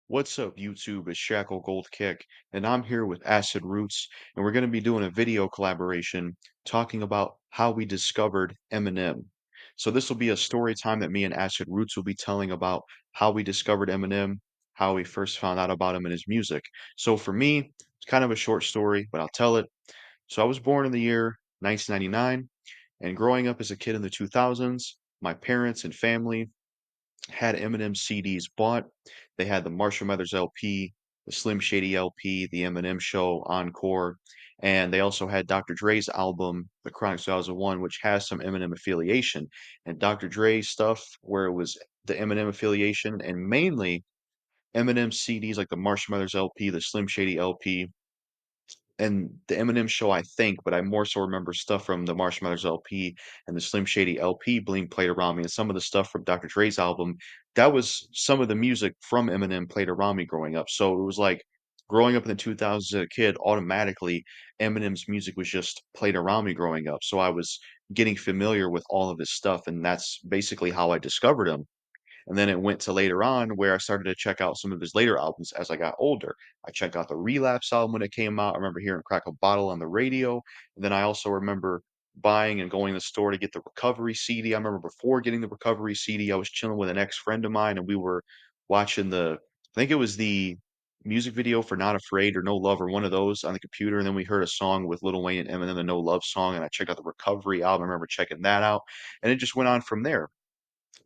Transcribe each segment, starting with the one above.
What's up, YouTube? It's JackalGoldKick, and I'm here with Acid Roots, and we're going to be doing a video collaboration talking about how we discovered Eminem. So this will be a story time that me and Acid Roots will be telling about how we discovered Eminem, how we first found out about him and his music. So for me, it's kind of a short story, but I'll tell it. So I was born in the year 1999, and growing up as a kid in the 2000s, my parents and family had Eminem CDs bought. They had the Marshall Mathers LP, the Slim Shady LP, the Eminem Show Encore, and they also had Dr. Dre's album, The Chronic 2001, which has some Eminem affiliation. And Dr. Dre's stuff, where it was the Eminem affiliation, and mainly Eminem CDs like the Marshall Mathers LP, the Slim Shady LP, and the Eminem Show, I think, but I more so remember stuff from the Marshall Mathers LP and the Slim Shady LP being played around me, and some of the stuff from Dr. Dre's album. That was some of the music from Eminem played around me growing up. So it was like growing up in the 2000s as a kid, automatically Eminem's music was just played around me growing up. So I was getting familiar with all of his stuff, and that's basically how I discovered him. And then it went to later on where I started to check out some of his later albums as I got older. I checked out the Relapse album when it came out. I remember hearing Crack a Bottle on the radio. And then I also remember buying and going to the store to get the Recovery CD. I remember before getting the Recovery CD, I was chilling with an ex-friend of mine and we were watching I think it was the music video for Not Afraid or No Love or one of those on the computer. And then we heard a song with Lil Wayne and Eminem, the No Love song. And I checked out the Recovery album. I remember checking that out. And it just went on from there.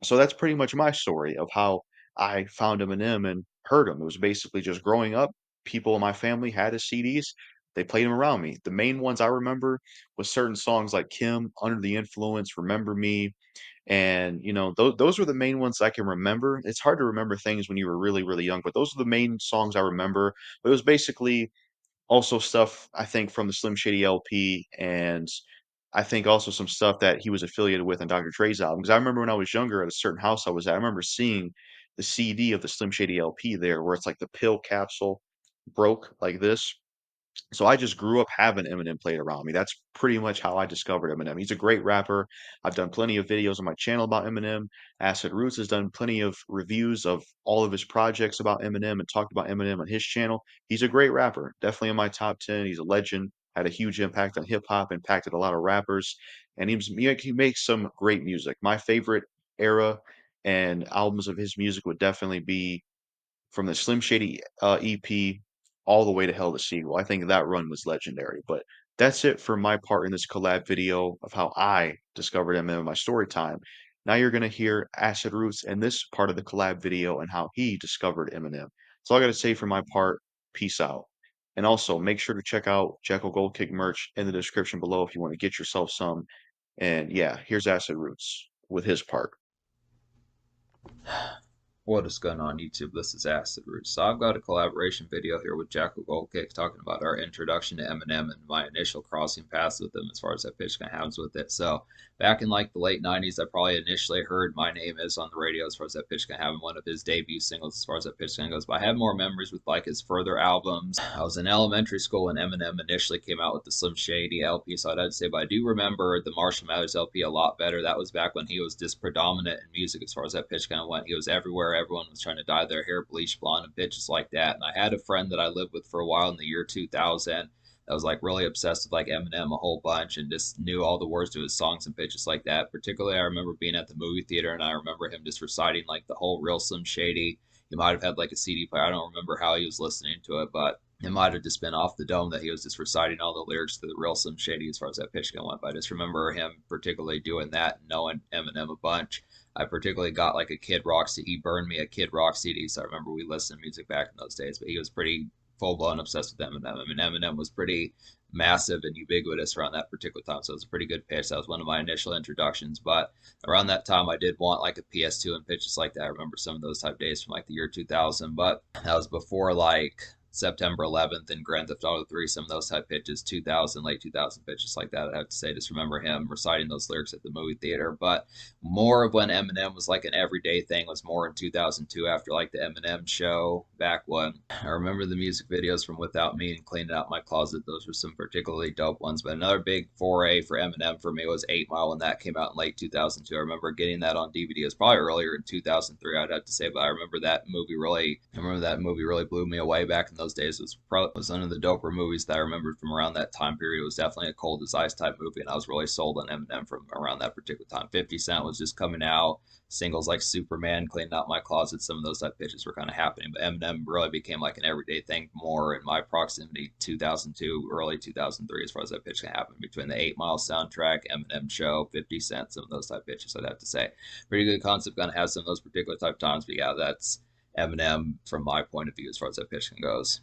So that's pretty much my story of how I found Eminem and heard him. It was basically just growing up, people in my family had his CDs. They played them around me. The main ones I remember was certain songs like Kim, Under the Influence, Remember Me, and those were the main ones I can remember. It's hard to remember things when you were really, really young, but those are the main songs I remember. But it was basically also stuff I think from the Slim Shady LP, and I think also some stuff that he was affiliated with on Dr. Dre's album. Because I remember when I was younger at a certain house I was at, I remember seeing the CD of the Slim Shady LP there, where it's like the pill capsule broke like this. So I just grew up having Eminem played around me. That's pretty much how I discovered Eminem. He's a great rapper. I've done plenty of videos on my channel about Eminem. Acid Roots has done plenty of reviews of all of his projects about Eminem and talked about Eminem on his channel. He's a great rapper. Definitely in my top 10. He's a legend. Had a huge impact on hip hop, impacted a lot of rappers, and he makes some great music. My favorite era and albums of his music would definitely be from the Slim Shady EP all the way to Hell to Seagull. I think that run was legendary. But that's it for my part in this collab video of how I discovered Eminem in my story time. Now you're going to hear Acid Roots in this part of the collab video and how he discovered Eminem. So I got to say for my part, peace out. And also make sure to check out Jackal Gold Kick merch in the description below if you want to get yourself some. And yeah, here's Acid Roots with his part. What is going on YouTube? This is Acid Root. So I've got a collaboration video here with Jackal Goldkick talking about our introduction to Eminem and my initial crossing paths with him as far as that pitch kind of happens with it. So back in like the late 90s, I probably initially heard My Name Is on the radio as far as that pitch kind of having one of his debut singles as far as that pitch kind of goes. But I have more memories with like his further albums. I was in elementary school when Eminem initially came out with the Slim Shady LP, so I'd say, but I do remember the Marshall Mathers LP a lot better. That was back when he was just predominant in music as far as that pitch kind of went. He was everywhere. Everyone was trying to dye their hair bleach blonde and bitches like that. And I had a friend that I lived with for a while in the year 2000 that was like really obsessed with like Eminem a whole bunch and just knew all the words to his songs and bitches like that. Particularly, I remember being at the movie theater and I remember him just reciting like the whole Real Slim Shady. He might have had like a CD player. I don't remember how he was listening to it, but it might have just been off the dome that he was just reciting all the lyrics to the Real Slim Shady as far as that pitch went. But I just remember him particularly doing that and knowing Eminem a bunch. I particularly got like a Kid Rock CD. He burned me a Kid Rock CD, so I remember we listened to music back in those days. But he was pretty full blown obsessed with Eminem. I mean, Eminem was pretty massive and ubiquitous around that particular time, so it was a pretty good pitch. That was one of my initial introductions. But around that time, I did want like a PS2 and pitches like that. I remember some of those type days from like the year 2000, but that was before like September 11th and Grand Theft Auto 3, some of those type pitches, 2000, late 2000 pitches like that. I'd have to say, just remember him reciting those lyrics at the movie theater. But more of when Eminem was like an everyday thing was more in 2002 after like the Eminem show back when I remember the music videos from Without Me and Cleaning Out My Closet. Those were some particularly dope ones. But another big foray for Eminem for me was 8 Mile when that came out in late 2002. I remember getting that on DVD. It was probably earlier in 2003, I'd have to say, but I remember that movie really blew me away back in those days. It was one of the doper movies that I remembered from around that time period. It was definitely a cold as ice type movie, and I was really sold on Eminem from around that particular time. 50 Cent was just coming out. Singles like Superman, Cleaning Out My Closet, some of those type pitches were kind of happening. But Eminem really became like an everyday thing more in my proximity 2002, early 2003, as far as that pitch can happen between the 8 Mile soundtrack, Eminem show, 50 Cent, some of those type pitches, I'd have to say. Pretty good concept, gonna have some of those particular type times. But yeah, that's Eminem from my point of view as far as that pitching goes.